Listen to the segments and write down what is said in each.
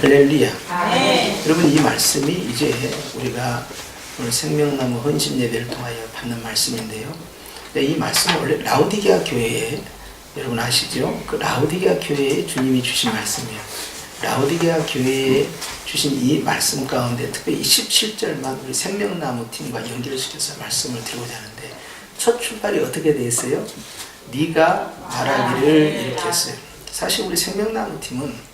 할렐루야. 여러분, 이 말씀이 이제 우리가 오늘 생명나무 헌신 예배를 통하여 받는 말씀인데요. 이 말씀은 원래 라오디게아 교회에, 여러분 아시죠? 그 라오디게아 교회에 주님이 주신 말씀이에요. 라오디게아 교회에 주신 이 말씀 가운데 특별히 27절만 우리 생명나무 팀과 연결시켜서 말씀을 드리고자 하는데, 첫 출발이 어떻게 되어 있어요? 네가 말하기를 이렇게 했어요. 사실 우리 생명나무 팀은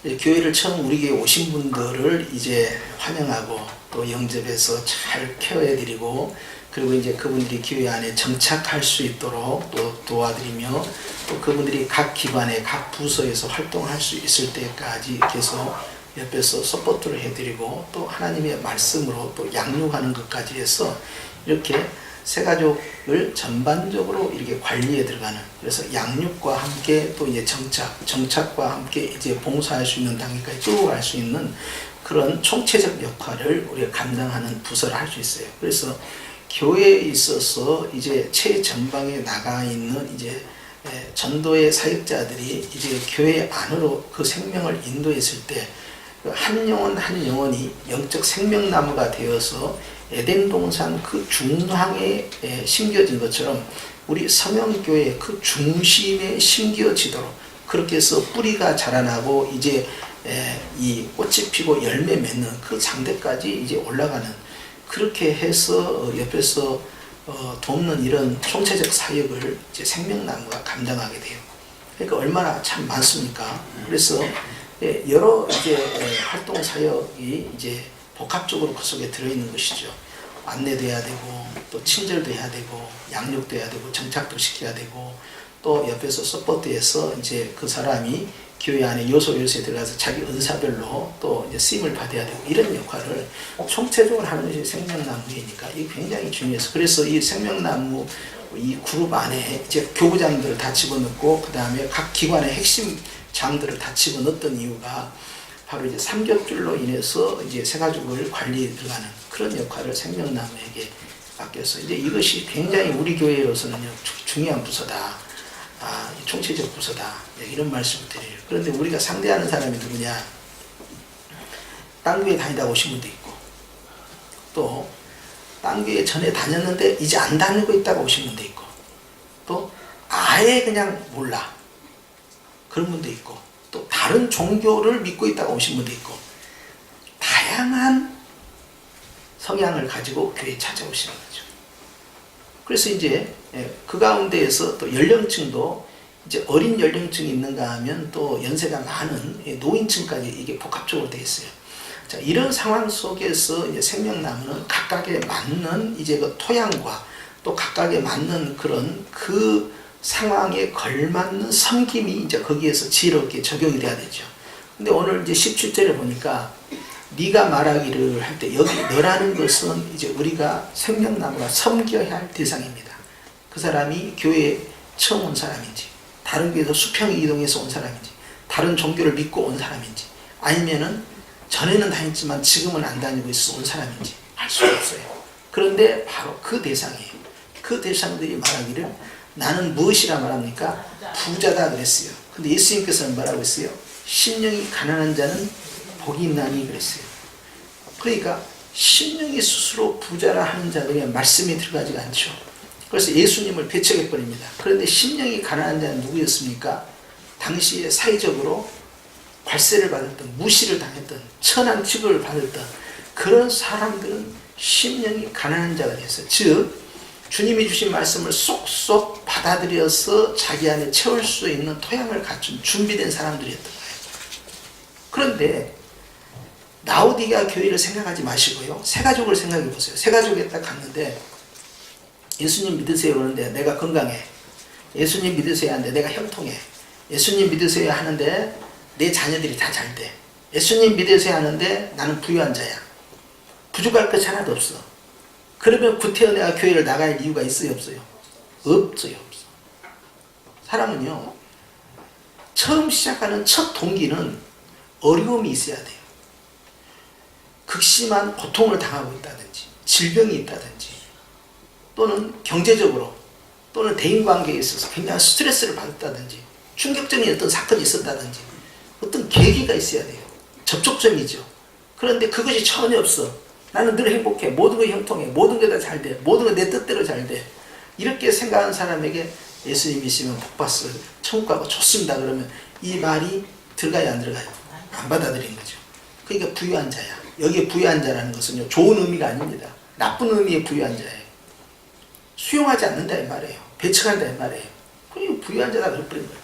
교회를 처음 우리 교회에 오신 분들을 이제 환영하고 또 영접해서 잘 케어해드리고, 그리고 이제 그분들이 교회 안에 정착할 수 있도록 또 도와드리며, 또 그분들이 각 기관에 각 부서에서 활동할 수 있을 때까지 계속 옆에서 서포트를 해드리고, 또 하나님의 말씀으로 또 양육하는 것까지 해서 이렇게 새가족을 전반적으로 이렇게 관리에 들어가는, 그래서 양육과 함께 또 이제 정착과 함께 이제 봉사할 수 있는 단계까지 쭉 갈 수 있는 그런 총체적 역할을 우리가 감당하는 부서를 할 수 있어요. 그래서 교회에 있어서 이제 최전방에 나가 있는 이제 전도의 사역자들이 이제 교회 안으로 그 생명을 인도했을 때 한 영혼 한 영혼이 영적 생명나무가 되어서 에덴 동산 그 중앙에 심겨진 것처럼 우리 성형교회 그 중심에 심겨지도록, 그렇게 해서 뿌리가 자라나고 이제 이 꽃이 피고 열매 맺는 그 상태까지 이제 올라가는, 그렇게 해서 옆에서 돕는 이런 총체적 사역을 이제 생명나무가 감당하게 돼요. 그러니까 얼마나 참 많습니까? 그래서 여러 이제 활동 사역이 이제 복합적으로 그 속에 들어있는 것이죠. 안내도 해야 되고, 또 친절도 해야 되고, 양육도 해야 되고, 정착도 시켜야 되고, 또 옆에서 서포트해서 이제 그 사람이 교회 안에 요소에 들어가서 자기 은사별로 또 이제 쓰임을 받아야 되고, 이런 역할을 총체적으로 하는 것이 생명나무이니까 이게 굉장히 중요해서, 그래서 이 생명나무 이 그룹 안에 이제 교부장들을 다 집어넣고, 그 다음에 각 기관의 핵심 장들을 다 집어넣었던 이유가 바로 이제 삼겹줄로 인해서 이제 새가족을 관리에 들어가는 그런 역할을 생명나무에게 맡겨서, 이제 이것이 굉장히 우리 교회로서는 중요한 부서다. 총체적 부서다. 이런 말씀을 드려요. 그런데 우리가 상대하는 사람이 누구냐? 딴 교회 다니다 오신 분도 있고, 또 딴 교회 전에 다녔는데 이제 안 다니고 있다가 오신 분도 있고, 또 아예 그냥 몰라. 그런 분도 있고, 또 다른 종교를 믿고 있다가 오신 분도 있고, 다양한 성향을 가지고 교회에 찾아오시는 거죠. 그래서 이제 그 가운데에서 또 연령층도 이제 어린 연령층이 있는가 하면 또 연세가 많은 노인층까지 이게 복합적으로 되어 있어요. 자, 이런 상황 속에서 이제 생명나무는 각각에 맞는 이제 그 토양과 또 각각에 맞는 그런 그 상황에 걸맞는 섬김이 이제 거기에서 지혜롭게 적용이 돼야 되죠. 근데 오늘 이제 17절에 보니까 네가 말하기를 할 때, 여기 너라는 것은 이제 우리가 생명나무가 섬겨야 할 대상입니다. 그 사람이 교회에 처음 온 사람인지, 다른 교회에서 수평 이동해서 온 사람인지, 다른 종교를 믿고 온 사람인지, 아니면은 전에는 다녔지만 지금은 안 다니고 있어서 온 사람인지 알 수가 없어요. 그런데 바로 그 대상이에요. 그 대상들이 말하기를 나는 무엇이라 말합니까? 부자다 그랬어요. 근데 예수님께서는 뭐라고 했어요? 심령이 가난한 자는 복이 있나니 그랬어요. 그러니까 심령이 스스로 부자라 하는 자들에게 말씀이 들어가지가 않죠. 그래서 예수님을 배척해버립니다. 그런데 심령이 가난한 자는 누구였습니까? 당시에 사회적으로 괄세를 받았던, 무시를 당했던, 천한 취급을 받았던 그런 사람들은 심령이 가난한 자가 됐어요. 즉 주님이 주신 말씀을 쏙쏙 받아들여서 자기 안에 채울 수 있는 토양을 갖춘 준비된 사람들이었던 거예요. 그런데 라오디게아 교회를 생각하지 마시고요, 새가족을 생각해 보세요. 새가족에 딱 갔는데 예수님 믿으세요 그러는데 내가 건강해. 예수님 믿으세요 하는데 내가 형통해. 예수님 믿으세요 하는데 내 자녀들이 다 잘 돼. 예수님 믿으세요 하는데 나는 부유한 자야. 부족할 것 하나도 없어. 그러면 구태여 내가 교회를 나갈 이유가 있어요 없어요? 없어요. 없어. 사람은요, 처음 시작하는 첫 동기는 어려움이 있어야 돼요. 극심한 고통을 당하고 있다든지, 질병이 있다든지, 또는 경제적으로, 또는 대인관계에 있어서 굉장한 스트레스를 받았다든지, 충격적인 어떤 사건이 있었다든지, 어떤 계기가 있어야 돼요. 접촉점이죠. 그런데 그것이 전혀 없어. 나는 늘 행복해. 모든 게 형통해. 모든 게 다 잘 돼. 모든 게 내 뜻대로 잘 돼. 이렇게 생각하는 사람에게 예수님 믿으면 복 받았어요. 천국 가고 좋습니다. 그러면 이 말이 들어가요, 안 들어가요? 안 받아들인 거죠. 그러니까 부유한 자야. 여기에 부유한 자라는 것은요, 좋은 의미가 아닙니다. 나쁜 의미의 부유한 자예요. 수용하지 않는다 이 말이에요. 배척한다 이 말이에요. 그리고 부유한 자다 그래버린 거예요.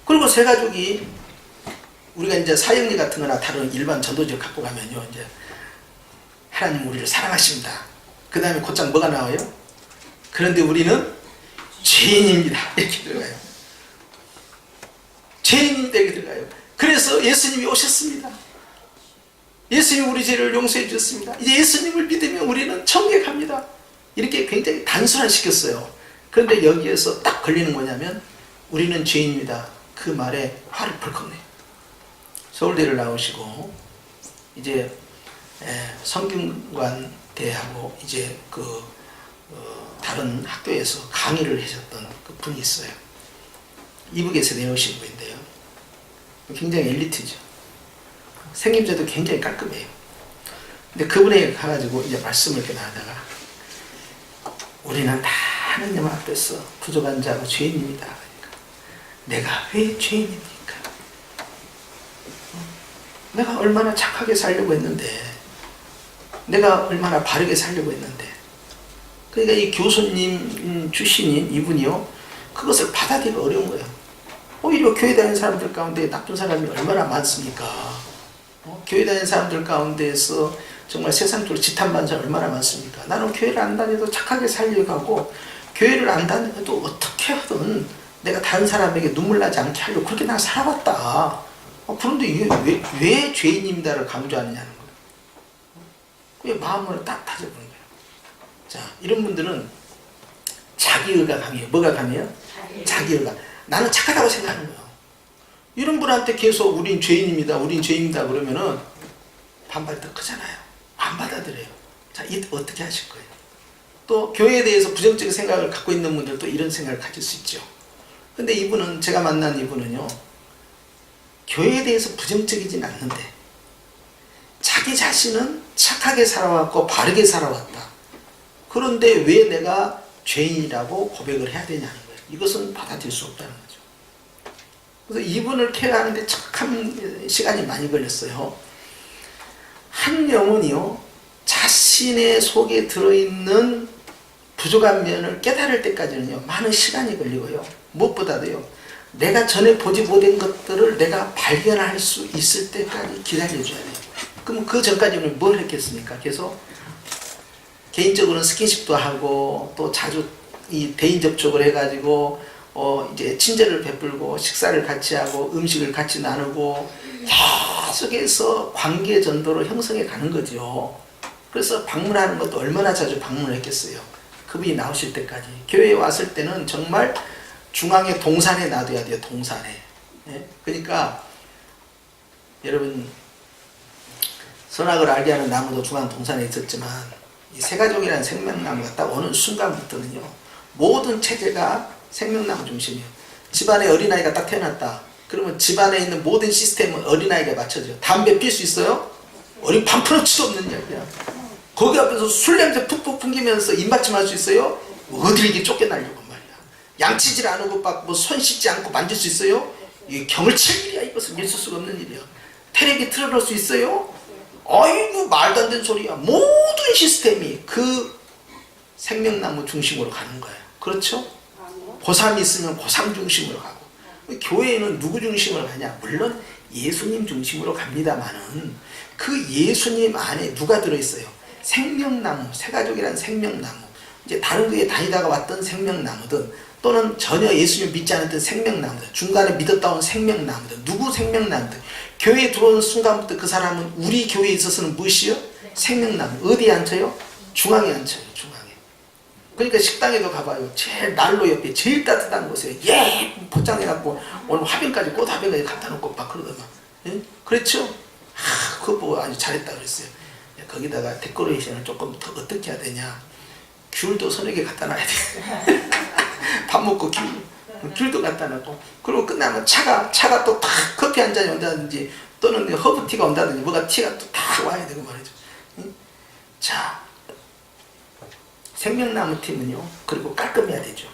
그리고 세 가족이 우리가 이제 사형리 같은 거나 다른 일반 전도지를 갖고 가면요, 이제 하나님 우리를 사랑하십니다. 그 다음에 곧장 뭐가 나와요? 그런데 우리는 죄인입니다. 이렇게 들어가요. 죄인입니다. 이렇게 들어가요. 그래서 예수님이 오셨습니다. 예수님이 우리 죄를 용서해 주셨습니다. 이제 예수님을 믿으면 우리는 천국에 갑니다. 이렇게 굉장히 단순화시켰어요. 그런데 여기에서 딱 걸리는 뭐냐면 우리는 죄인입니다. 그 말에 화를 벌컥 내요. 서울대를 나오시고 이제 성균관 대하고 이제 다른 학교에서 강의를 하셨던 그 분이 있어요. 이북에서 내오신 분인데요. 굉장히 엘리트죠. 생김새도 굉장히 깔끔해요. 근데 그분에게 가가지고 이제 말씀을 이렇게 나누다가 우리는 다 하나님 앞에서 부족한 자고 죄인입니다. 그러니까 내가 왜 죄인입니까? 내가 얼마나 착하게 살려고 했는데, 내가 얼마나 바르게 살려고 했는데, 그러니까 이 교수님 출신인 이분이요, 그것을 받아들이기 어려운 거예요. 오히려 교회 다니는 사람들 가운데 나쁜 사람이 얼마나 많습니까? 교회 다니는 사람들 가운데에서 정말 세상적으로 지탄받는 사람 얼마나 많습니까? 나는 교회를 안 다녀도 착하게 살려고 하고, 교회를 안 다녀도 어떻게 하든 내가 다른 사람에게 눈물 나지 않게 하려고 그렇게 난 살아왔다. 그런데 이게 왜 죄인입니다를 강조하느냐는 거예요. 그게 마음을 딱 다져보는 거예요. 자, 이런 분들은 자기의가 강해요. 뭐가 강해요? 자기의가. 나는 착하다고 생각하는 거예요. 이런 분한테 계속 우린 죄인입니다. 우린 죄인입니다. 그러면은 반발이 더 크잖아요. 안 받아들여요. 자, 이때 어떻게 하실 거예요? 또 교회에 대해서 부정적인 생각을 갖고 있는 분들도 이런 생각을 가질 수 있죠. 근데 이분은, 제가 만난 이분은요, 교회에 대해서 부정적이진 않는데 자기 자신은 착하게 살아왔고 바르게 살아왔다. 그런데 왜 내가 죄인이라고 고백을 해야 되냐는 거예요. 이것은 받아들일 수 없다는 거죠. 그래서 이분을 케어하는데 참 시간이 많이 걸렸어요. 한 영혼이요, 자신의 속에 들어있는 부족한 면을 깨달을 때까지는요, 많은 시간이 걸리고요, 무엇보다도요, 내가 전에 보지 못한 것들을 내가 발견할 수 있을 때까지 기다려줘야 돼요. 그럼 그 전까지는 뭘 했겠습니까? 계속 개인적으로는 스킨십도 하고 또 자주 이 대인 접촉을 해가지고 이제 친절을 베풀고 식사를 같이 하고 음식을 같이 나누고 계속해서 관계 전도로 형성해 가는 거죠. 그래서 방문하는 것도 얼마나 자주 방문을 했겠어요. 그분이 나오실 때까지. 교회에 왔을 때는 정말 중앙에 동산에 놔둬야 돼요. 동산에. 예? 그러니까 여러분, 선악을 알게 하는 나무도 중앙 동산에 있었지만 이 세가족이라는 생명나무가 딱 오는 순간부터는요, 모든 체제가 생명나무 중심이에요. 집안에 어린아이가 딱 태어났다. 그러면 집안에 있는 모든 시스템은 어린아이가 맞춰져요. 담배 필 수 있어요? 어린 반푼어치도 없는 이야기야. 거기 앞에서 술 냄새 푹푹 풍기면서 입맞춤 할 수 있어요? 어딜 이게 쫓겨나려고 말이야. 양치질 안 하고 막 뭐 손 씻지 않고 만질 수 있어요? 이게 경을 칠 일이야. 이것은 있을 수가 없는 일이야. 테레비 틀어놓을 수 있어요? 아이고, 말도 안 되는 소리야. 모든 시스템이 그 생명나무 중심으로 가는 거예요. 그렇죠? 고3이 있으면 고3 중심으로 가고, 교회에는 누구 중심으로 가냐? 물론 예수님 중심으로 갑니다만은 그 예수님 안에 누가 들어있어요? 생명나무, 새가족이라는 생명나무, 이제 다른 교회 다니다가 왔던 생명나무든 또는 전혀 예수님 믿지 않았던 생명나무든 중간에 믿었다 온 생명나무든 누구 생명나무든 교회에 들어오는 순간부터 그 사람은 우리 교회에 있어서는 무엇이요? 생명나무. 어디에 앉혀요? 중앙에 앉혀요. 중앙에. 그러니까 식당에도 가봐요. 제일 난로 옆에 제일 따뜻한 곳에 예쁜 포장해갖고 오늘 화병까지 꽃 화병까지 갖다 놓고 막 그러더만. 예? 그렇죠? 그거 보고 아주 잘했다 그랬어요. 거기다가 데코레이션을 조금 더 어떻게 해야 되냐? 귤도 서너 개 갖다 놔야 돼. 밥 먹고 귤. 귤도 갖다 놓고, 그리고 끝나면 차가 또 탁 커피 한 잔이 온다든지 또는 허브티가 온다든지 뭐가 티가 또 다 와야 되고 말이죠. 자, 생명나무 팀은요, 그리고 깔끔해야 되죠.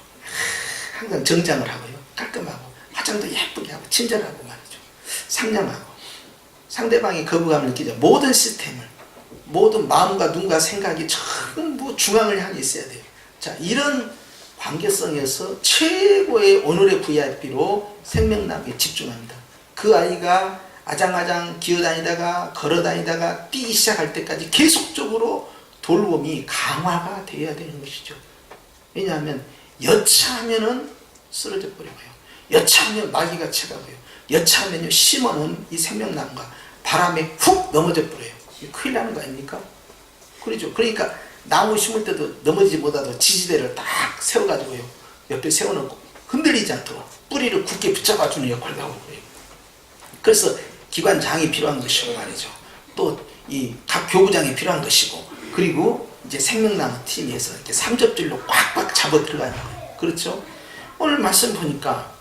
항상 정장을 하고요, 깔끔하고 화장도 예쁘게 하고 친절하고 말이죠. 상냥하고 상대방이 거부감을 느끼죠. 모든 시스템을, 모든 마음과 눈과 생각이 전부 중앙을 향해 있어야 돼요. 자, 이런 관계성에서 최고의 오늘의 VIP로 생명나무에 집중합니다. 그 아이가 아장아장 기어다니다가 걸어다니다가 뛰기 시작할 때까지 계속적으로 돌봄이 강화가 되어야 되는 것이죠. 왜냐하면 여차하면은 쓰러져 버리고요, 여차하면 마귀가 쳐가고요, 여차하면요 심어놓은 이 생명나무가 바람에 훅 넘어져 버려요. 큰일 나는 거 아닙니까? 그렇죠. 그러니까 나무 심을 때도 넘어지지 못하도록 지지대를 딱 세워가지고요, 옆에 세워놓고 흔들리지 않도록 뿌리를 굳게 붙잡아주는 역할을 하고 그래요. 그래서 기관장이 필요한 것이고 말이죠. 또 이 각 교부장이 필요한 것이고, 그리고 이제 생명나무 팀에서 이렇게 삼접질로 꽉꽉 잡아 들어가는 거예요. 그렇죠? 오늘 말씀 보니까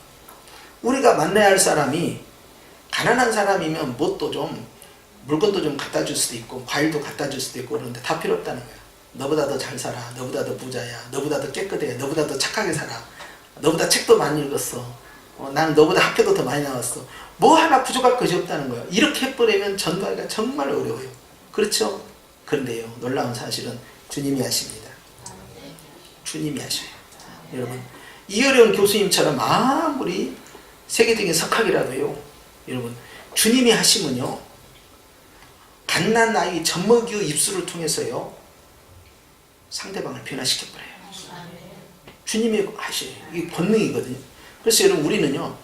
우리가 만나야 할 사람이 가난한 사람이면 뭣도 좀 물건도 좀 갖다 줄 수도 있고 과일도 갖다 줄 수도 있고 그런데 다 필요 없다는 거야. 너보다 더 잘 살아, 너보다 더 부자야, 너보다 더 깨끗해, 너보다 더 착하게 살아, 너보다 책도 많이 읽었어, 나는 너보다 학교도 더 많이 나왔어, 뭐 하나 부족할 것이 없다는 거예요. 이렇게 해버리면 전도하기가 정말 어려워요. 그렇죠? 그런데요, 놀라운 사실은 주님이 하십니다. 주님이 하셔요. 여러분, 이 어려운 교수님처럼 아무리 세계적인 석학이라도요, 여러분, 주님이 하시면요, 갓난 아이 젖먹이의 입술을 통해서요 상대방을 변화시켜버려요. 주님이 하셔요. 이게 본능이거든요. 그래서 여러분, 우리는요,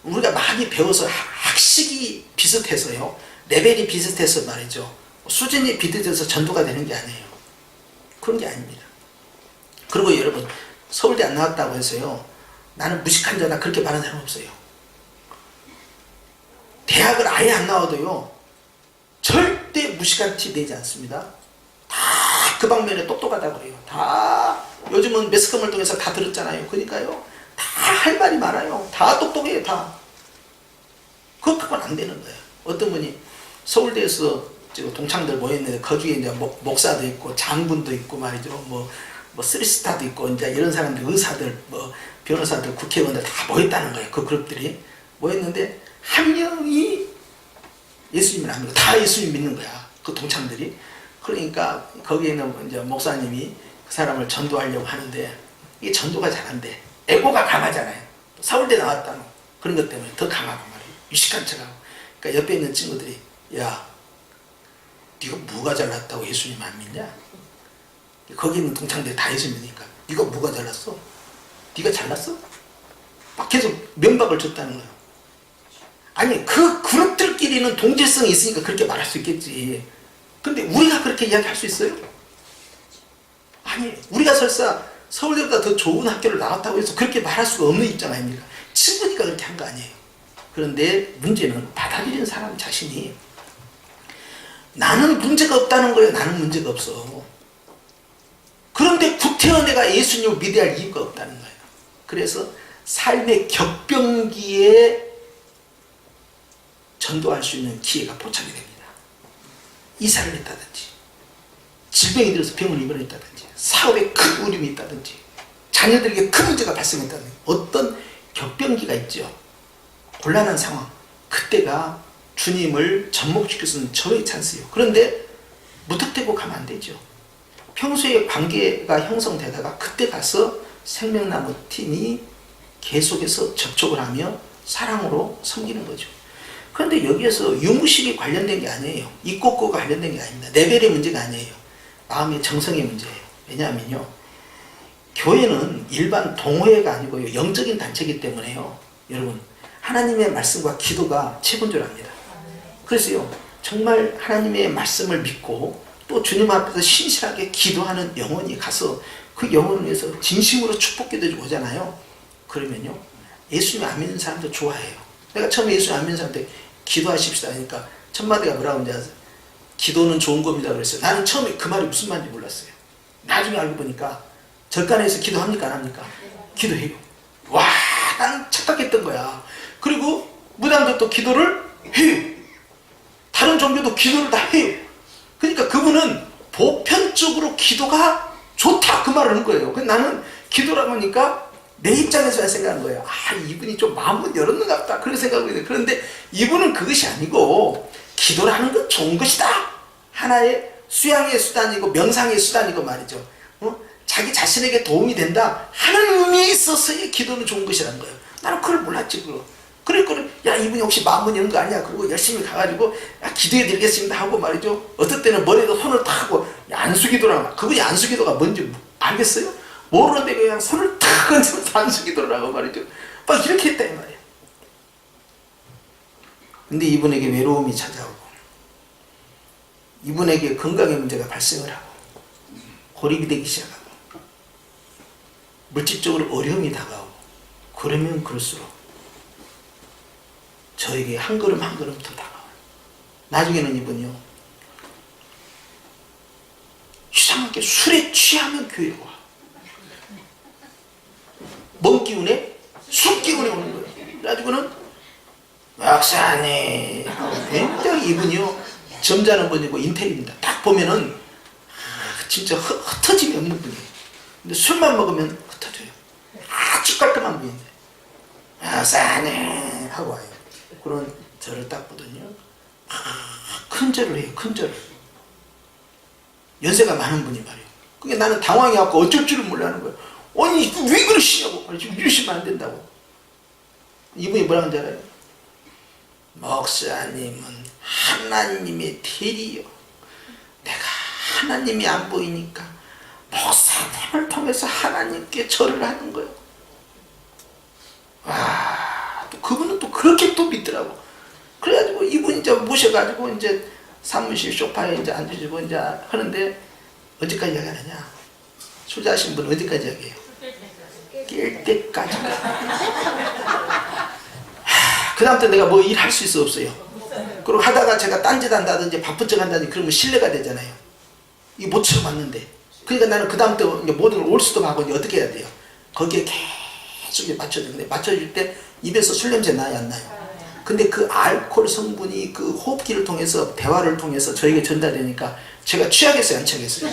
우리가 많이 배워서 학식이 비슷해서요, 레벨이 비슷해서 말이죠, 수준이 비슷해서 전도가 되는 게 아니에요. 그런 게 아닙니다. 그리고 여러분, 서울대 안 나왔다고 해서요 나는 무식한 자다 그렇게 말하는 사람 없어요. 대학을 아예 안 나와도요 절대 무식한 티 내지 않습니다. 다 그 방면에 똑똑하다고 그래요. 다 요즘은 매스컴을 통해서 다 들었잖아요. 그러니까요 다 할 말이 많아요. 다 똑똑해요. 다. 그거 갖고는 안 되는 거예요. 어떤 분이 서울대에서 지금 동창들 모였는데 거기에 이제 목사도 있고 장군도 있고 말이죠. 뭐 3스타도 있고 이제 이런 사람들, 의사들, 뭐 변호사들, 국회의원들 다 모였다는 거예요. 그 그룹들이 모였는데 한 명이 예수님을 안 믿고 다 예수님 믿는 거야. 그 동창들이. 그러니까 거기에 있는 이제 목사님이 그 사람을 전도하려고 하는데 이게 전도가 잘 안 돼. 에고가 강하잖아요. 서울대 나왔다는 그런 것 때문에 더 강하고 말이에요. 유식한 척하고. 그러니까 옆에 있는 친구들이, 야, 네가 뭐가 잘났다고 예수님 안 믿냐? 거기 있는 동창들이 다 예수 믿으니까 네가 뭐가 잘났어? 네가 잘났어? 막 계속 면박을 줬다는 거예요. 아니, 그 그룹들끼리는 동질성이 있으니까 그렇게 말할 수 있겠지. 근데 우리가 그렇게 이야기할 수 있어요? 아니, 우리가 설사 서울대보다 더 좋은 학교를 나왔다고 해서 그렇게 말할 수가 없는 입장 아닙니까? 친구니까 그렇게 한 거 아니에요. 그런데 문제는 받아들이는 사람 자신이 나는 문제가 없다는 거예요. 나는 문제가 없어. 그런데 구태여 내가 예수님을 믿어야 할 이유가 없다는 거예요. 그래서 삶의 격변기에 전도할 수 있는 기회가 포착이 됩니다. 이사를 했다든지, 질병이 들어서 병을 입원했다든지, 사업에 큰 어려움이 있다든지, 자녀들에게 큰 문제가 발생했다든지, 어떤 격변기가 있죠. 곤란한 상황. 그때가 주님을 접목시킬 수 있는 저의 찬스예요. 그런데 무턱대고 가면 안 되죠. 평소에 관계가 형성되다가 그때 가서 생명나무 팀이 계속해서 접촉을 하며 사랑으로 섬기는 거죠. 그런데 여기에서 유무실이 관련된 게 아니에요. 이꼬꼬가 관련된 게 아닙니다. 레벨의 문제가 아니에요. 마음의 정성의 문제예요. 왜냐하면요, 교회는 일반 동호회가 아니고요, 영적인 단체이기 때문에요, 여러분, 하나님의 말씀과 기도가 최본조랍니다. 그래서요, 정말 하나님의 말씀을 믿고 또 주님 앞에서 신실하게 기도하는 영혼이 가서 그 영혼을 위해서 진심으로 축복기도를 오잖아요. 그러면요, 예수님 안 믿는 사람도 좋아해요. 내가 처음에 예수님 안 믿는 사람한테 기도하십시다 하니까 첫 마디가 뭐라고 하는지 아세요? 기도는 좋은 겁니다 그랬어요. 나는 처음에 그 말이 무슨 말인지 몰랐어요. 나중에 알고 보니까 절간에서 기도합니까 안 합니까? 기도해요. 와, 나는 착각했던 거야. 그리고 무당도 또 기도를 해요. 다른 종교도 기도를 다 해요. 그러니까 그분은 보편적으로 기도가 좋다 그 말을 하는 거예요. 그래서 나는 기도라고 하니까 내 입장에서 생각한 거예요. 아, 이분이 좀 마음은 열었는가 보다 그런 생각을 해요. 그런데 이분은 그것이 아니고 기도라는 건 좋은 것이다. 하나의 수양의 수단이고 명상의 수단이고 말이죠. 자기 자신에게 도움이 된다 하는 의미에 있어서의 기도는 좋은 것이라는 거예요. 나는 그걸 몰랐지. 그랬거든. 야, 이분이 혹시 마음은 여는 거 아니야? 그리고 열심히 가가지고 야, 기도해 드리겠습니다 하고 말이죠. 어떨 때는 머리에도 손을 탁 하고 안수기도라고. 그분이 안수기도가 뭔지 알겠어요? 모르는데 그냥 손을 탁 얹으면서 안수기도라고 말이죠. 막 이렇게 했다 이 말이에요. 근데 이분에게 외로움이 찾아오고 이분에게 건강의 문제가 발생을 하고 고립이 되기 시작하고 물질적으로 어려움이 다가오고 그러면 그럴수록 저에게 한 걸음 한 걸음 더 다가와요. 나중에는 이분이요, 이상하게 술에 취하면 교회로 와. 뭔 기운에? 술 기운에 오는 거예요. 그래가지고는 박사님 굉장히 이분이요 점잖은 분이고 인텔입니다. 딱 보면은 진짜 흩어짐이 없는 분이에요. 근데 술만 먹으면 흩어져요. 아주 깔끔한 분인데 박사님 하고 와요. 그런 저를 딱 보더니요, 큰 절을 해요. 큰 절을. 연세가 많은 분이 말이에요. 그게 나는 당황해갖고 어쩔 줄을 몰라하는 거예요. 아니 왜 그러시냐고 말이죠. 이러시면 안 된다고. 이분이 뭐라고 하는지 알아요? 목사님은 하나님의 대리요. 내가 하나님이 안 보이니까 목사님을 통해서 하나님께 절을 하는 거예요. 와, 또 그분은 또 그렇게 또 믿더라고. 그래가지고 이분 이제 모셔가지고 이제 사무실 소파에 이제 앉으시고 이제 하는데 언제까지 이야기하느냐? 술 자신 분 어디까지 이야기해요? 깰 때까지. 그 다음부터 내가 뭐 일할 수 있어 없어요? 그리고 하다가 제가 딴짓 한다든지 바쁜 척 한다든지 그러면 신뢰가 되잖아요. 이게 모처럼 왔는데. 그러니까 나는 그 다음부터 모든 걸 올 수도 하고 이제 어떻게 해야 돼요? 거기에 계속 맞춰주는데 맞춰줄 때 입에서 술 냄새 나요 안 나요? 근데 그 알코올 성분이 그 호흡기를 통해서 대화를 통해서 저에게 전달되니까 제가 취하겠어요 안 취하겠어요?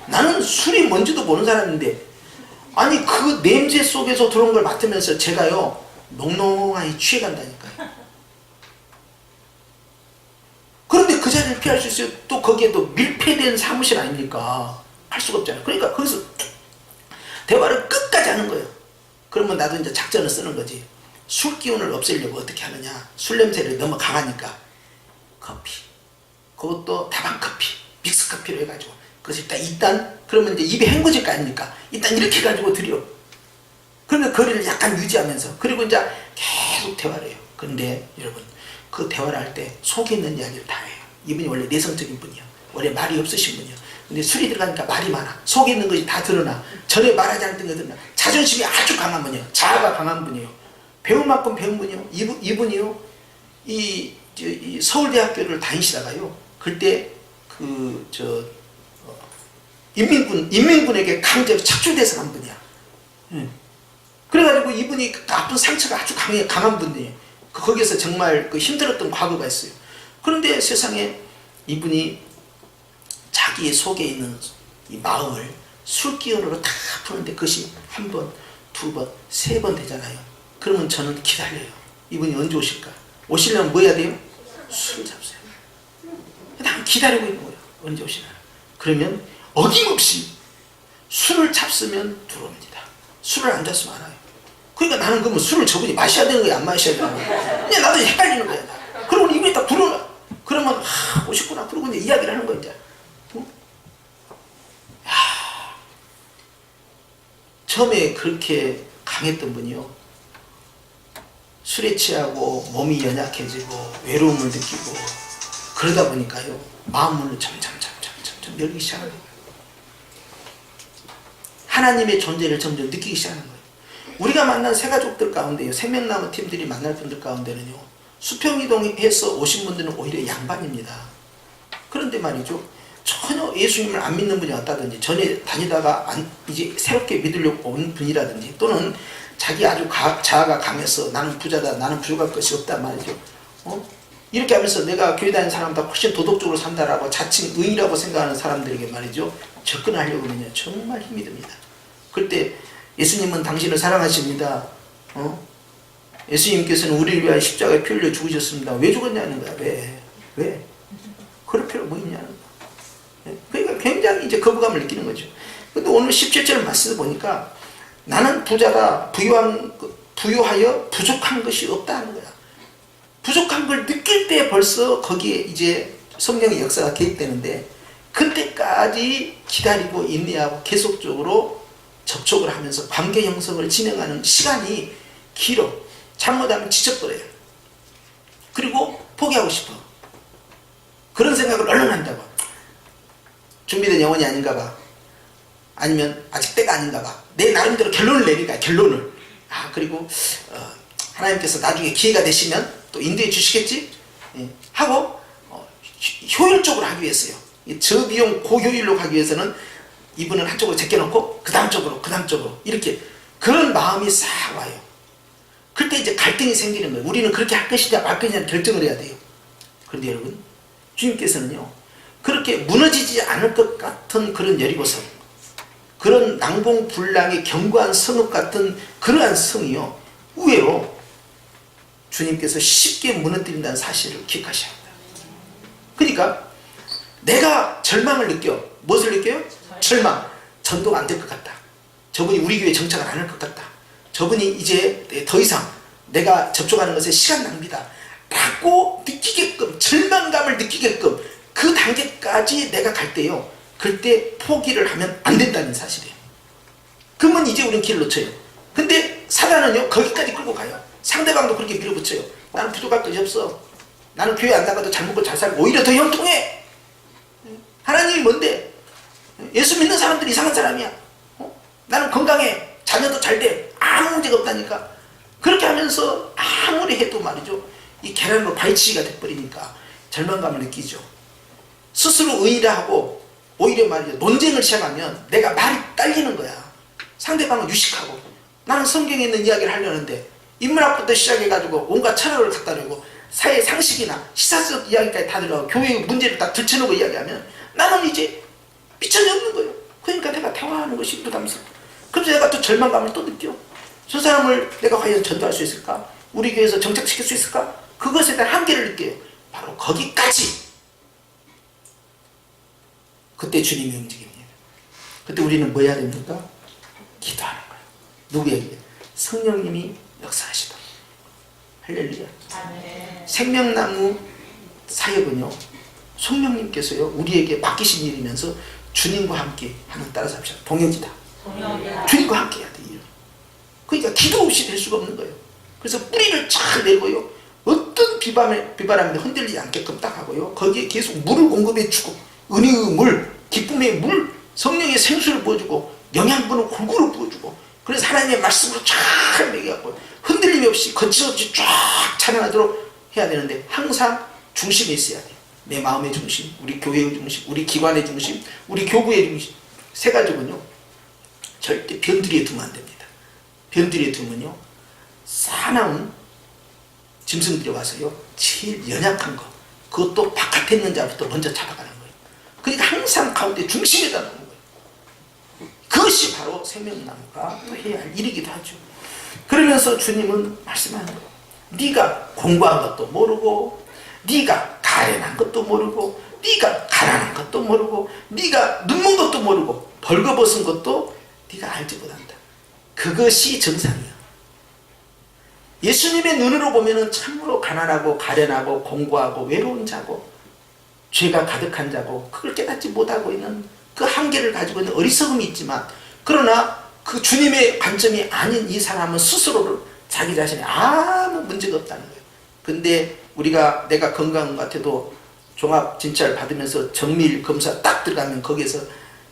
나는 술이 뭔지도 모르는 사람인데 아니 그 냄새 속에서 들어온 걸 맡으면서 제가요 몽롱하게 취해간다니까요. 그런데 그 자리를 피할 수 있어요? 또 거기에 또 밀폐된 사무실 아닙니까? 할 수가 없잖아요. 그러니까 거기서 대화를 끝까지 하는 거예요. 그러면 나도 이제 작전을 쓰는 거지. 술 기운을 없애려고 어떻게 하느냐. 술 냄새를 너무 강하니까 커피, 그것도 다방 커피, 믹스 커피로 해가지고 그래서 일단 그러면 이제 입에 헹궈질 거 아닙니까? 일단 이렇게 해가지고 드려. 그러면 거리를 약간 유지하면서 그리고 이제 계속 대화를 해요. 그런데 여러분 그 대화를 할 때 속에 있는 이야기를 다 해요. 이분이 원래 내성적인 분이에요. 원래 말이 없으신 분이에요. 근데 술이 들어가니까 말이 많아. 속에 있는 것이 다 드러나. 전에 말하지 않던 게 드러나. 자존심이 아주 강한 분이에요. 자아가 강한 분이에요. 배울 만큼 배운 분이요. 이분이요. 이 서울대학교를 다니시다가요. 그때 인민군에게 강제로 착출돼서 간 분이야. 그래가지고 이분이 아픈 상처가 아주 강한 분이에요. 거기에서 정말 힘들었던 과거가 있어요. 그런데 세상에 이분이 자기의 속에 있는 이 마음을 술기운으로 다 푸는데 그것이 한 번, 두 번, 세 번 되잖아요. 그러면 저는 기다려요. 이분이 언제 오실까? 오시려면 뭐 해야 돼요? 술 잡으세요. 난 기다리고 있는 거예요. 언제 오시나. 그러면 어김없이 술을 잡으면 들어옵니다. 술을 안 잡으면 안 와요. 그러니까 나는 그러면 술을 저분이 마셔야 되는 거야 안 마셔야 되는 거야? 그냥 나도 헷갈리는 거야. 그러고 이분이 딱 들어오나. 그러면 오셨구나. 그러고 이제 이야기를 하는 거야 이제. 처음에 그렇게 강했던 분이요. 술에 취하고 몸이 연약해지고 외로움을 느끼고 그러다 보니까요. 마음문을 점점 열기 시작하는 거예요. 하나님의 존재를 점점 느끼기 시작하는 거예요. 우리가 만난 새가족들 가운데요. 생명나무 팀들이 만날 분들 가운데는요. 수평이동해서 오신 분들은 오히려 양반입니다. 그런데 말이죠. 전혀 예수님을 안 믿는 분이 왔다든지, 전에 다니다가 이제 새롭게 믿으려고 온 분이라든지, 또는 자기 아주 자아가 강해서 나는 부자다, 나는 부족할 것이 없다 말이죠. 이렇게 하면서 내가 교회 다니는 사람보다 훨씬 도덕적으로 산다라고 자칭 의인이라고 생각하는 사람들에게 말이죠, 접근하려고 하면요 정말 힘이 듭니다. 그때 예수님은 당신을 사랑하십니다. 예수님께서는 우리를 위하여 십자가에 피 흘려 죽으셨습니다. 왜 죽었냐는 거야. 왜? 그럴 필요가 뭐 있냐는 거야. 그러니까 굉장히 이제 거부감을 느끼는 거죠. 근데 오늘 17절 말씀을 보니까 나는 부자다, 부유하여 부족한 것이 없다는 거야. 부족한 걸 느낄 때 벌써 거기에 이제 성령의 역사가 개입되는데, 그때까지 기다리고 인내하고 계속적으로 접촉을 하면서 관계 형성을 진행하는 시간이 길어. 잘못하면 지쳐버려요. 그리고 포기하고 싶어. 그런 생각을 얼른 한다고. 준비된 영혼이 아닌가 봐. 아니면 아직 때가 아닌가 봐. 내 나름대로 결론을 내니까, 결론을. 그리고 하나님께서 나중에 기회가 되시면 또 인도해 주시겠지? 하고 효율적으로 하기 위해서요. 저비용 고효율로 가기 위해서는 이분은 한쪽으로 제껴놓고 그 다음 쪽으로 이렇게 그런 마음이 싹 와요. 그때 이제 갈등이 생기는 거예요. 우리는 그렇게 할 것이냐 말 것이냐 결정을 해야 돼요. 그런데 여러분, 주님께서는요 그렇게 무너지지 않을 것 같은 그런 여리고성, 그런 낭봉불락의 견고한 성읍 같은 그러한 성이요, 의외로 주님께서 쉽게 무너뜨린다는 사실을 기억하셔야 합니다. 그러니까 내가 절망을 느껴. 무엇을 느껴요? 절망. 전도가 안 될 것 같다. 저분이 우리 교회에 정착을 안 할 것 같다. 저분이 이제 더 이상 내가 접촉하는 것에 시간 낭비다 라고 느끼게끔, 절망감을 느끼게끔 그 단계까지 내가 갈 때요, 그때 포기를 하면 안 된다는 사실이에요. 그러면 이제 우리는 길을 놓쳐요. 근데 사단은요 거기까지 끌고 가요. 상대방도 그렇게 밀어붙여요. 나는 부족할 것이 없어. 나는 교회 안 나가도 잘 먹고 잘 살고 오히려 더 형통해. 하나님이 뭔데? 예수 믿는 사람들이 이상한 사람이야. 나는 건강해. 자녀도 잘 돼. 아무 문제가 없다니까. 그렇게 하면서 아무리 해도 말이죠, 이 계란으로 바위치기가 돼버리니까 절망감을 느끼죠. 스스로 의인이라 하고 오히려 말이죠, 논쟁을 시작하면 내가 말이 딸리는 거야. 상대방은 유식하고, 나는 성경에 있는 이야기를 하려는데 인문학부터 시작해가지고 온갖 철학을 갖다 내고 사회 상식이나 시사적 이야기까지 다 들어가고 교회의 문제를 다 들춰놓고 이야기하면 나는 이제 미천이 없는 거예요. 그러니까 내가 대화하는 것이 부담스러워. 그래서 내가 또 절망감을 또 느껴. 저 사람을 내가 과연 전도할 수 있을까? 우리 교회에서 정착시킬 수 있을까? 그것에 대한 한계를 느껴요. 바로 거기까지. 그때 주님이 움직입니다. 그때 우리는 뭐 해야 됩니까? 기도하는 거예요. 누구에게? 성령님이 역사하시도록. 할렐루야. 생명나무 사역은요, 성령님께서요 우리에게 맡기신 일이면서 주님과 함께 하는, 따라서 합시다, 동역이다. 주님과 함께 해야 돼. 그러니까 기도 없이 될 수가 없는 거예요. 그래서 뿌리를 잘 내고요, 어떤 비바람에 흔들리지 않게끔 딱 하고요, 거기에 계속 물을 공급해 주고, 은혜의 물, 기쁨의 물, 성령의 생수를 부어주고, 영양분을 골고루 부어주고, 그래서 하나님의 말씀으로 잘 먹여갖고 흔들림이 없이 거침없이 쫙 찬양하도록 해야 되는데, 항상 중심에 있어야 돼요. 내 마음의 중심, 우리 교회의 중심, 우리 기관의 중심, 우리 교구의 중심. 세 가지군요, 절대 변두리에 두면 안 됩니다. 변두리에 두면요, 사나운 짐승들이 와서요 제일 연약한 거, 그것도 바깥에 있는 자부터 먼저 잡아가는 거예요. 그러니까 항상 가운데 중심에다 놓는 거예요. 그것이 바로 생명나무가 또 해야 할 일이기도 하죠. 그러면서 주님은 말씀하는 거예요. 네가 공부한 것도 모르고, 네가 가련한 것도 모르고, 네가 가난한 것도 모르고, 네가 눈먼 것도 모르고, 벌거벗은 것도 네가 알지 못한다. 그것이 정상이야. 예수님의 눈으로 보면은 참으로 가난하고 가련하고 공고하고 외로운 자고 죄가 가득한 자고, 그걸 깨닫지 못하고 있는 그 한계를 가지고 있는 어리석음이 있지만, 그러나 그 주님의 관점이 아닌 이 사람은 스스로를, 자기 자신이 아무 문제가 없다는 거예요. 근데 우리가 내가 건강한 것 같아도 종합 진찰 받으면서 정밀 검사 딱 들어가면 거기에서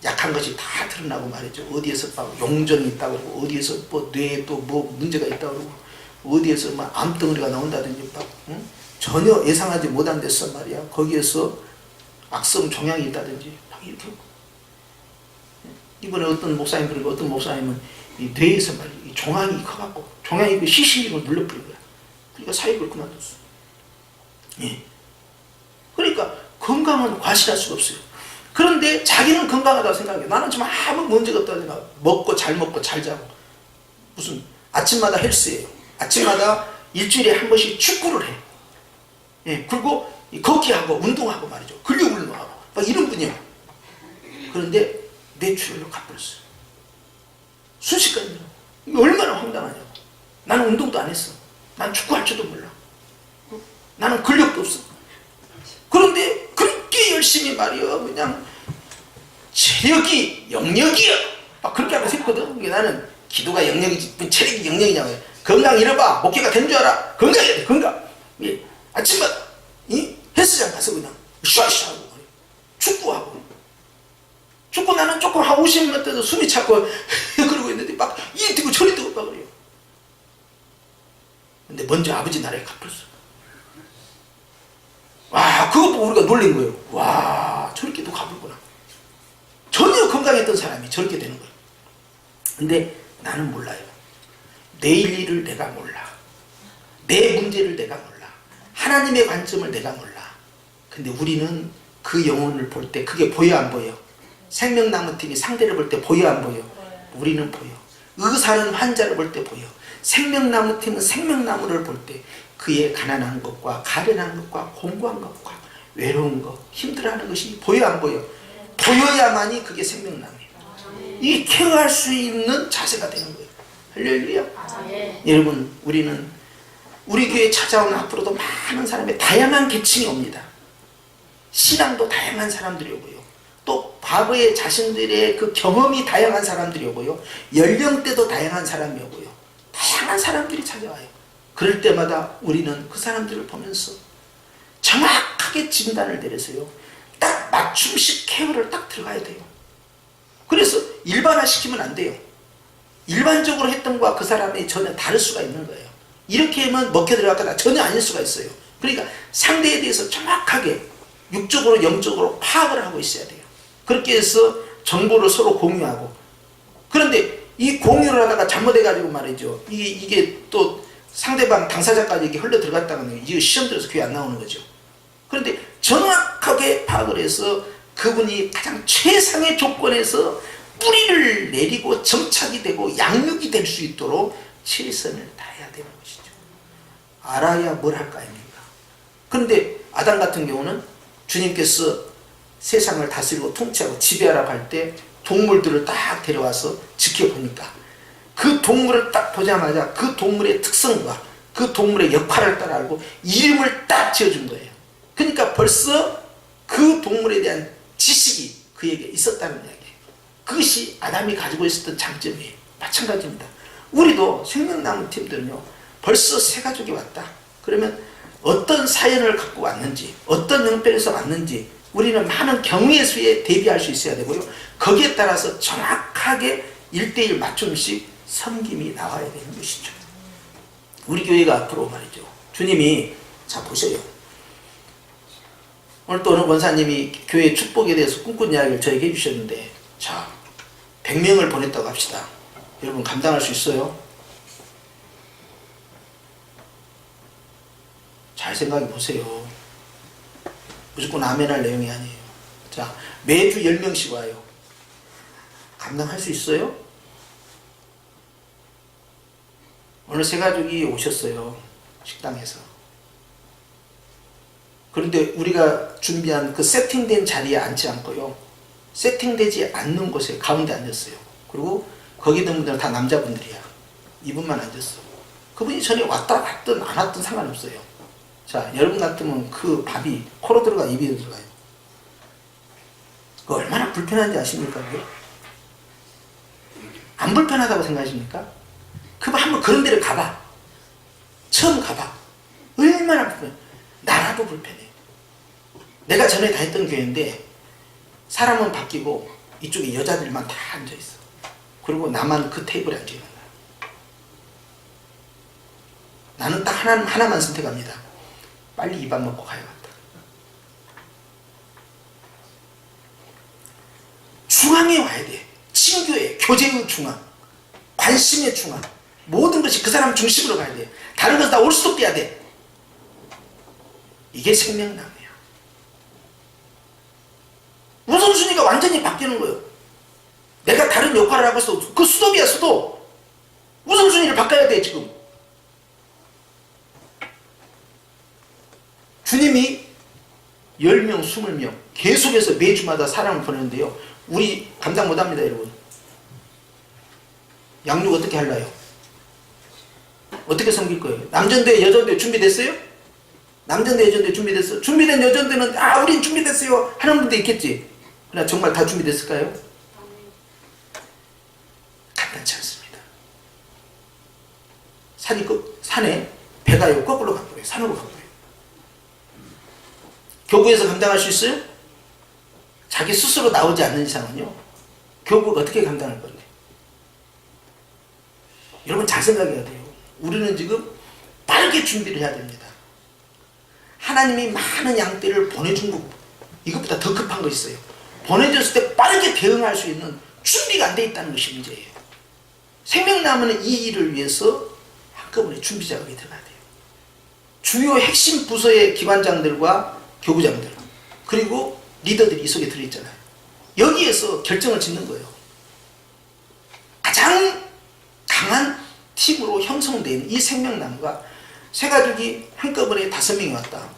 약한 것이 다 드러나고 말이죠. 어디에서 용종이 있다고 그러고, 어디에서 뭐 뇌에 또 뭐 문제가 있다고 그러고, 어디에서 막 암덩어리가 나온다든지 전혀 예상하지 못한 데서 말이야, 거기에서 악성 종양이 있다든지 이렇게 이번에 어떤 목사님 그리고 어떤 목사님은 이 뇌에서 말이야 이 종양이 커갖고 종양이 그 시신으로 눌러버린 거야. 그러니까 사역을 그만뒀어. 예. 그러니까 건강은 과시할 수가 없어요. 그런데 자기는 건강하다고 생각해. 나는 지금 아무 문제가 없다고 생각해. 먹고 잘 자고 무슨 아침마다 헬스예요. 아침마다 일주일에 한 번씩 축구를 해. 예. 그리고 걷기하고 운동하고 말이죠. 근력 운동하고 막 이런 분이야. 그런데 뇌출혈로 가버렸어요. 순식간에. 이게 얼마나 황당하냐고. 나는 운동도 안 했어. 난 축구할 줄도 몰라. 나는 근력도 없어. 그런데 그렇게 열심히 말이야 그냥 체력이 영역이야 막 그렇게 하면서 했거든. 나는 기도가 영역이지 체력이 영역이냐고. 건강 잃어봐. 목회가 된 줄 알아. 건강해야 돼. 건강. 예. 아침마다 헬스장 가서 그냥 슈아슈아하고 축구하고 축구 나는 조금 한 50분 때도 숨이 차고 그러고 있는데 막 이 뜨고 저리 뜨고 막 그래요. 근데 먼저 아버지 나라에 갚았어. 와, 그것 보고 우리가 놀란 거예요. 와, 저렇게도 갚을구나. 전혀 건강했던 사람이 저렇게 되는 거예요. 근데 나는 몰라요. 내일 일을 내가 몰라. 내 문제를 내가 몰라. 하나님의 관점을 내가 몰라. 근데 우리는 그 영혼을 볼 때 그게 보여 안 보여? 생명나무팀이 상대를 볼 때 보여 안 보여? 우리는 보여. 의사는 환자를 볼 때 보여. 생명나무팀은 생명나무를 볼 때 그의 가난한 것과 가련한 것과 공고한 것과 외로운 것, 힘들어하는 것이 보여 안 보여? 보여야만이 그게 생명나무예요. 이 케어할 수 있는 자세가 되는 거예요. 할렐루야. 여러분, 우리는 우리 교회에 찾아오는 앞으로도 많은 사람의 다양한 계층이 옵니다. 신앙도 다양한 사람들이 오고요. 또 과거의 자신들의 그 경험이 다양한 사람들이 오고요. 연령대도 다양한 사람이 오고요. 다양한 사람들이 찾아와요. 그럴 때마다 우리는 그 사람들을 보면서 정확하게 진단을 내려서요. 딱 맞춤식 케어를 딱 들어가야 돼요. 그래서 일반화시키면 안 돼요. 일반적으로 했던 것과 그 사람이 전혀 다를 수가 있는 거예요. 이렇게 하면 먹혀 들어갔거나 전혀 아닐 수가 있어요. 그러니까 상대에 대해서 정확하게 육적으로 영적으로 파악을 하고 있어야 돼요. 그렇게 해서 정보를 서로 공유하고. 그런데 이 공유를 하다가 잘못해가지고 말이죠. 이게 또 상대방 당사자까지 이게 흘러 들어갔다면 이게 시험 들어서 교회 안 나오는 거죠. 그런데 정확하게 파악을 해서 그분이 가장 최상의 조건에서 뿌리를 내리고 정착이 되고 양육이 될 수 있도록 최선을 다해야 되는 것이죠. 알아야 뭘 할 거 아닙니까? 그런데 아담 같은 경우는 주님께서 세상을 다스리고 통치하고 지배하라고 할 때 동물들을 딱 데려와서 지켜보니까 그 동물을 딱 보자마자 그 동물의 특성과 그 동물의 역할을 따라 알고 이름을 딱 지어준 거예요. 그러니까 벌써 그 동물에 대한 지식이 그에게 있었다는 이야기예요. 그것이 아담이 가지고 있었던 장점이에요. 마찬가지입니다. 우리도 생명나무 팀들은요, 벌써 새 가족이 왔다. 그러면 어떤 사연을 갖고 왔는지, 어떤 형편에서 왔는지 우리는 많은 경우의 수에 대비할 수 있어야 되고요. 거기에 따라서 정확하게 1:1 맞춤식 섬김이 나와야 되는 것이죠. 우리 교회가 앞으로 말이죠. 주님이 자 보세요. 오늘 또 어느 권사님이 교회 축복에 대해서 꿈꾼 이야기를 저에게 해주셨는데, 자 100명을 보냈다고 합시다. 여러분 감당할 수 있어요? 잘 생각해 보세요. 무조건 아멘할 내용이 아니에요. 자 매주 10명씩 와요. 감당할 수 있어요? 오늘 세 가족이 오셨어요. 식당에서. 그런데 우리가 준비한 그 세팅된 자리에 앉지 않고요. 세팅되지 않는 곳에 가운데 앉았어요. 그리고 거기 있는 분들은 다 남자분들이야. 이분만 앉았어. 그분이 전에 왔다 갔든 안 왔든 상관없어요. 자, 여러분 같으면 그 밥이 코로 들어가 입에 들어가요. 그 얼마나 불편한지 아십니까? 그게? 안 불편하다고 생각하십니까? 그럼 한번 그런 데를 가봐. 처음 가봐. 얼마나 불편해. 나라도 불편해. 내가 전에 다녔던 교회인데 사람은 바뀌고 이쪽에 여자들만 다 앉아있어. 그리고 나만 그 테이블에 앉아있는 거야. 나는 딱 하나만 선택합니다. 빨리 이 밥 먹고 가야겠다. 중앙에 와야 돼. 친교의 교제의 중앙, 관심의 중앙, 모든 것이 그 사람 중심으로 가야 돼. 다른 것은 다 올 수도 없어야 돼. 이게 생명나무야. 우선순위가 완전히 바뀌는 거예요. 내가 다른 역할을 하고 있어. 그 수도비야, 수도. 우선순위를 바꿔야 돼, 지금. 주님이 10명, 20명 계속해서 매주마다 사람을 보내는데요. 우리 감당 못합니다, 여러분. 양육 어떻게 할까요? 어떻게 섬길 거예요? 남전대, 여전대 준비됐어요? 남전대, 여전대 준비됐어? 준비된 여전대는 우린 준비됐어요 하는 분도 있겠지. 그러나 정말 다 준비됐을까요? 간단치 않습니다. 산에 배가요 거꾸로 가버려요. 산으로 가버려요. 교구에서 감당할 수 있어요? 자기 스스로 나오지 않는 이상은요, 교구가 어떻게 감당할 건데? 여러분 잘 생각해야 돼요. 우리는 지금 빠르게 준비를 해야 됩니다. 하나님이 많은 양떼를 보내준 것, 이것보다 더 급한 거 있어요. 보내줬을 때 빠르게 대응할 수 있는 준비가 안 돼 있다는 것이 문제예요. 생명나무는 이 일을 위해서 한꺼번에 준비 작업이 들어가야 돼요. 주요 핵심 부서의 기관장들과 교구장들, 그리고 리더들이 이 속에 들어있잖아요. 여기에서 결정을 짓는 거예요. 가장 강한 팀으로 형성된 이 생명나무가 새가족이 한꺼번에 5명이 왔다.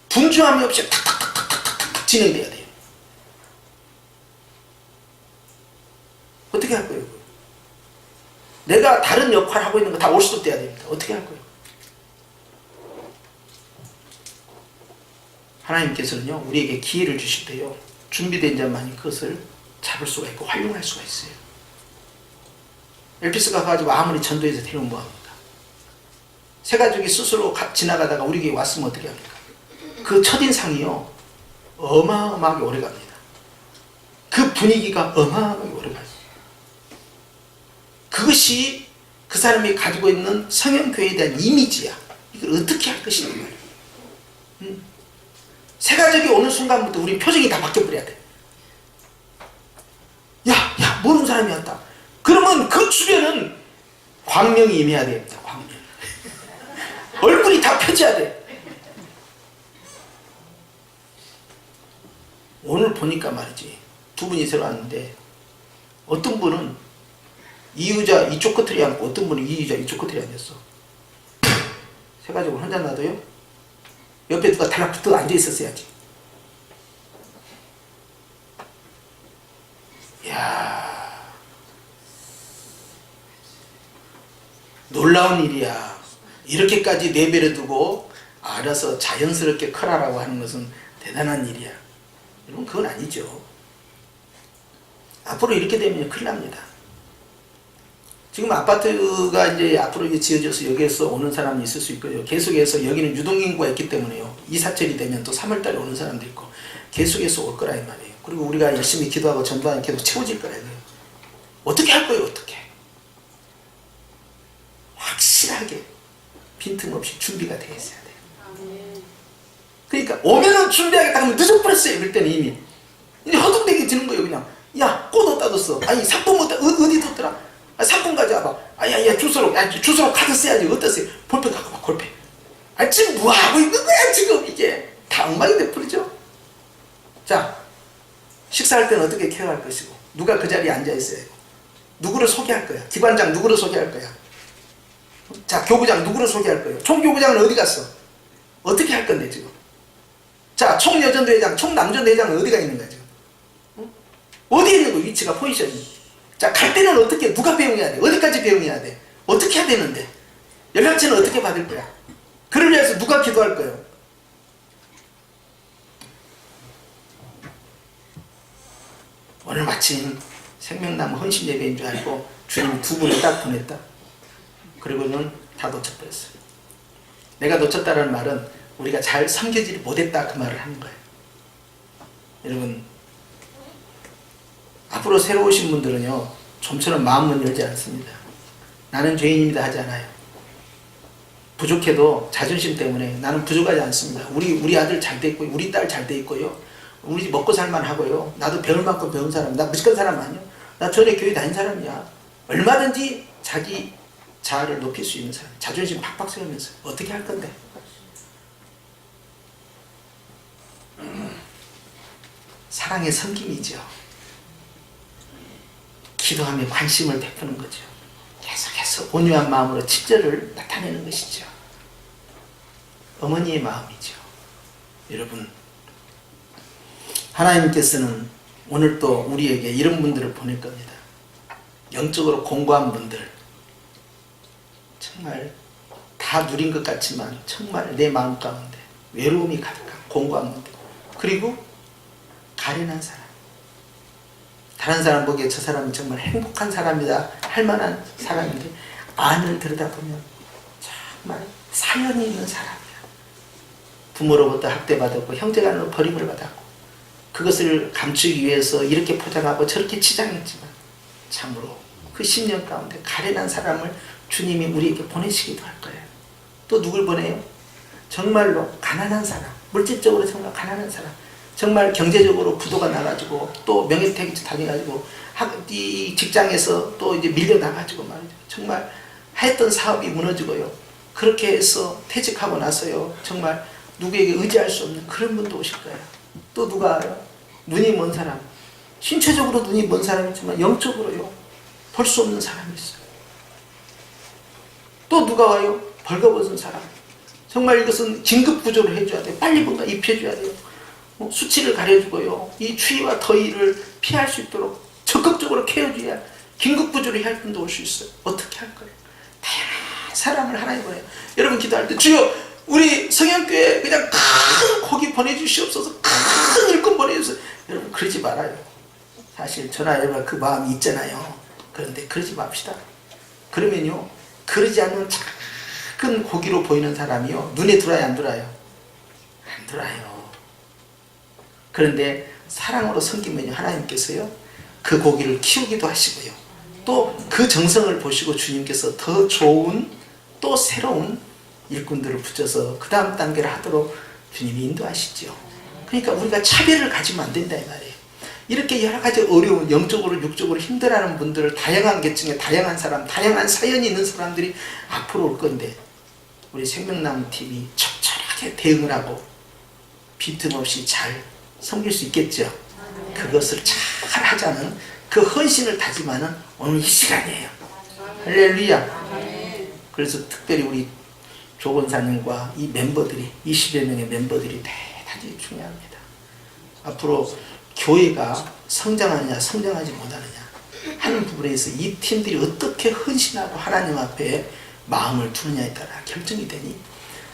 분주함이 없이 탁탁탁탁탁탁 진행돼야 돼요. 어떻게 할 거예요? 내가 다른 역할을 하고 있는 거 다 올 수도 돼야 됩니다. 어떻게 할 거예요? 하나님께서는요, 우리에게 기회를 주실 때요, 준비된 자만이 그것을 잡을 수가 있고 활용할 수가 있어요. 엘피스가 가가지고 아무리 전도해서 데려온 뭐합니까? 새가족이 스스로 지나가다가 우리에게 왔으면 어떻게 합니까? 그 첫인상이요, 어마어마하게 오래갑니다. 그 분위기가 어마어마하게 오래가요. 그것이 그 사람이 가지고 있는 성형교회에 대한 이미지야. 이걸 어떻게 할 것이냐 말이야. 새가족이 오는 순간부터 우리 표정이 다 바뀌어버려야 돼. 야, 모르는 사람이 왔다. 그러면 그 주변은 광명이 임해야 됩니다. 광명. 얼굴이 다 펴져야 돼. 오늘 보니까 말이지, 두 분이 새로 왔는데 어떤 분은 이 의자 이쪽 끝에 앉고 어떤 분은 이 의자 이쪽 끝에 앉았어. 새가족을 혼자 놔둬요? 옆에 누가 달라붙어 앉아 있었어야지. 이야, 놀라운 일이야. 이렇게까지 내버려 두고 알아서 자연스럽게 커라라고 하는 것은 대단한 일이야. 여러분, 그건 아니죠. 앞으로 이렇게 되면 큰일 납니다. 지금 아파트가 이제 앞으로 지어져서 여기에서 오는 사람이 있을 수 있고요. 계속해서 여기는 유동인구가 있기 때문에요. 이사철이 되면 또 3월달에 오는 사람도 있고 계속해서 올 거라 이 말이에요. 그리고 우리가 열심히 기도하고 전도하면 계속 채워질 거라 이거예요. 어떻게 할 거예요? 어떻게? 확실하게 빈틈없이 준비가 되어 있어야 돼요. 그러니까 오면은 준비하겠다 하면 늦어버렸어요. 그럴 때는 이미. 이제 허둥대기 드는 거예요. 그냥. 야, 꽃 어디다 뒀어? 아니, 상품 어디 뒀더라? 상품 가져와봐. 야, 주소록 카드 써야지. 어떠세요? 볼펜 갖고 와, 볼펜. 지금 뭐하고 있는 거야, 지금 이게. 다 엉망이 돼버리죠. 자, 식사할 때는 어떻게 케어할 것이고, 누가 그 자리에 앉아있어야 하고, 누구를 소개할 거야? 기관장 누구를 소개할 거야? 자, 교구장 누구를 소개할 거예요? 총교구장은 어디 갔어? 어떻게 할 건데, 지금? 자, 총여전대회장, 총남전대회장은 어디가 있는 거야, 지금? 어디에 있는 거야, 위치가, 포지션이? 자, 갈 때는 어떻게, 누가 배웅해야 돼? 어디까지 배웅해야 돼? 어떻게 해야 되는데? 연락처는 어떻게 받을 거야? 그를 위해서 누가 기도할 거예요? 오늘 마침 생명나무 헌신 예배인 줄 알고 주님이 2분을 딱 보냈다. 그리고는 다 놓쳐버렸어요. 내가 놓쳤다는 말은 우리가 잘 섬겨지지 못했다, 그 말을 하는 거예요. 여러분, 앞으로 새로 오신 분들은요, 좀처럼 마음은 열지 않습니다. 나는 죄인입니다 하지 않아요. 부족해도 자존심 때문에 나는 부족하지 않습니다. 우리 아들 잘 돼 있고요, 우리 딸 잘 돼 있고요, 우리 집 먹고 살만 하고요. 나도 배울 만큼 배운 사람, 나 무식한 사람 아니야. 나 전에 교회 다닌 사람이야. 얼마든지 자기 자아를 높일 수 있는 사람, 자존심 팍팍 세우면서 어떻게 할 건데? 사랑의 섬김이죠. 기도하며 관심을 베푸는 거죠. 계속해서 온유한 마음으로 친절을 나타내는 것이죠. 어머니의 마음이죠. 여러분, 하나님께서는 오늘 또 우리에게 이런 분들을 보낼 겁니다. 영적으로 공고한 분들, 정말 다 누린 것 같지만 정말 내 마음 가운데 외로움이 가득한 공고한 분들, 그리고 가련한 사람, 다른 사람 보기에 저 사람은 정말 행복한 사람이다 할 만한 사람인데 안을 들여다보면 정말 사연이 있는 사람이야. 부모로부터 학대받았고 형제간으로 버림을 받았고 그것을 감추기 위해서 이렇게 포장하고 저렇게 치장했지만 참으로 그 10년 가운데 가련한 사람을 주님이 우리에게 보내시기도 할 거예요. 또 누굴 보내요? 정말로 가난한 사람, 물질적으로 정말 가난한 사람, 정말 경제적으로 부도가 나가지고 또 명예퇴직 당해가지고 이 직장에서 또 이제 밀려나가지고 말이죠. 정말 했던 사업이 무너지고요. 그렇게 해서 퇴직하고 나서요. 정말 누구에게 의지할 수 없는 그런 분도 오실 거예요. 또 누가 알아요? 눈이 먼 사람, 신체적으로 눈이 먼 사람이지만 영적으로요. 볼 수 없는 사람이 있어요. 또 누가 와요? 벌거벗은 사람. 정말 이것은 긴급 구조를 해줘야 돼요. 빨리 뭔가 입혀줘야 돼요. 수치를 가려주고요. 이 추위와 더위를 피할 수 있도록 적극적으로 케어줘야 긴급 구조를 할 분도 올 수 있어요. 어떻게 할 거예요? 다양한 사람을 하나님 보내요. 여러분 기도할 때 주여 우리 성현교회 그냥 큰 고기 보내주시옵소서, 큰 일꾼 보내주세요. 여러분 그러지 말아요. 사실 저나 여러분 그 마음이 있잖아요. 그런데 그러지 맙시다. 그러면요 그러지 않는 작은 고기로 보이는 사람이요 눈에 들어와요 안 들어와요? 안 들어와요. 그런데 사랑으로 섬기면요 하나님께서요 그 고기를 키우기도 하시고요 또 그 정성을 보시고 주님께서 더 좋은 또 새로운 일꾼들을 붙여서 그 다음 단계를 하도록 주님이 인도하시죠. 그러니까 우리가 차별을 가지면 안 된다 이 말이에요. 이렇게 여러 가지 어려운 영적으로 육적으로 힘들어하는 분들을 다양한 계층에 다양한 사람, 다양한 사연이 있는 사람들이 앞으로 올 건데 우리 생명나무 팀이 적절하게 대응을 하고 빈틈없이 잘 섬길 수 있겠죠. 그것을 잘 하자는 그 헌신을 다짐하는 오늘 이 시간이에요. 할렐루야. 그래서 특별히 우리 조건사님과 이 멤버들이 20여 명의 멤버들이 대단히 중요합니다. 앞으로 교회가 성장하느냐 성장하지 못하느냐 하는 부분에 있어서 이 팀들이 어떻게 헌신하고 하나님 앞에 마음을 두느냐에 따라 결정이 되니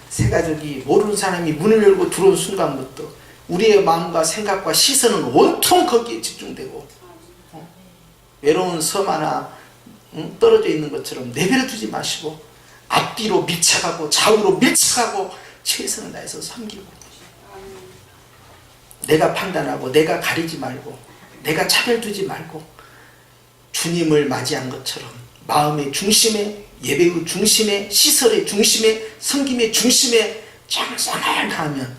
새 가족이 모르는 사람이 문을 열고 들어온 순간부터 우리의 마음과 생각과 시선은 온통 거기에 집중되고 외로운 섬 하나 떨어져 있는 것처럼 내버려 두지 마시고 앞뒤로 밀착하고 좌우로 밀착하고 최선을 다해서 섬기고 내가 판단하고 내가 가리지 말고 내가 차별 두지 말고 주님을 맞이한 것처럼 마음의 중심에 예배의 중심에 시설의 중심에 섬김의 중심에 정성을 다하면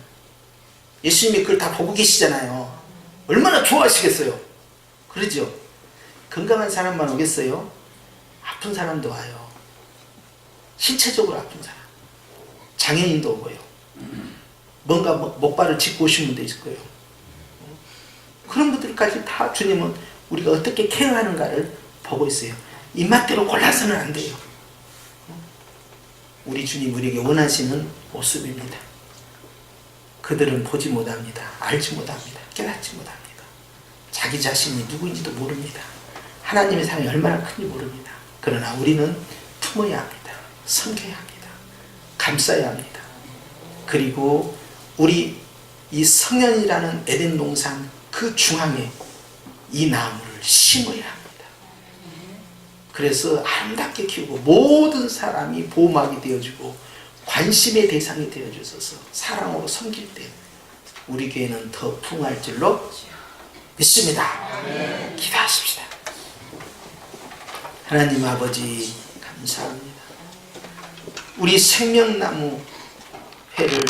예수님이 그걸 다 보고 계시잖아요. 얼마나 좋아하시겠어요. 그러죠? 건강한 사람만 오겠어요? 아픈 사람도 와요. 신체적으로 아픈 사람, 장애인도 오고요. 뭔가 목발을 짚고 오신 분도 있을 거예요. 그런 분들까지 다 주님은 우리가 어떻게 케어하는가를 보고 있어요. 입맛대로 골라서는 안 돼요. 우리 주님 우리에게 원하시는 모습입니다. 그들은 보지 못합니다. 알지 못합니다. 깨닫지 못합니다. 자기 자신이 누구인지도 모릅니다. 하나님의 사랑이 얼마나 큰지 모릅니다. 그러나 우리는 품어야 합니다. 섬겨야 합니다. 감싸야 합니다. 그리고 우리 이 성년이라는 에덴 동산 그 중앙에 이 나무를 심어야 합니다. 그래서 아름답게 키우고 모든 사람이 보호막이 되어주고 관심의 대상이 되어주셔서 사랑으로 섬길 때 우리 교회는 더 풍할 줄로 믿습니다. 기도하십시다. 하나님 아버지 감사합니다. 우리 생명나무 회를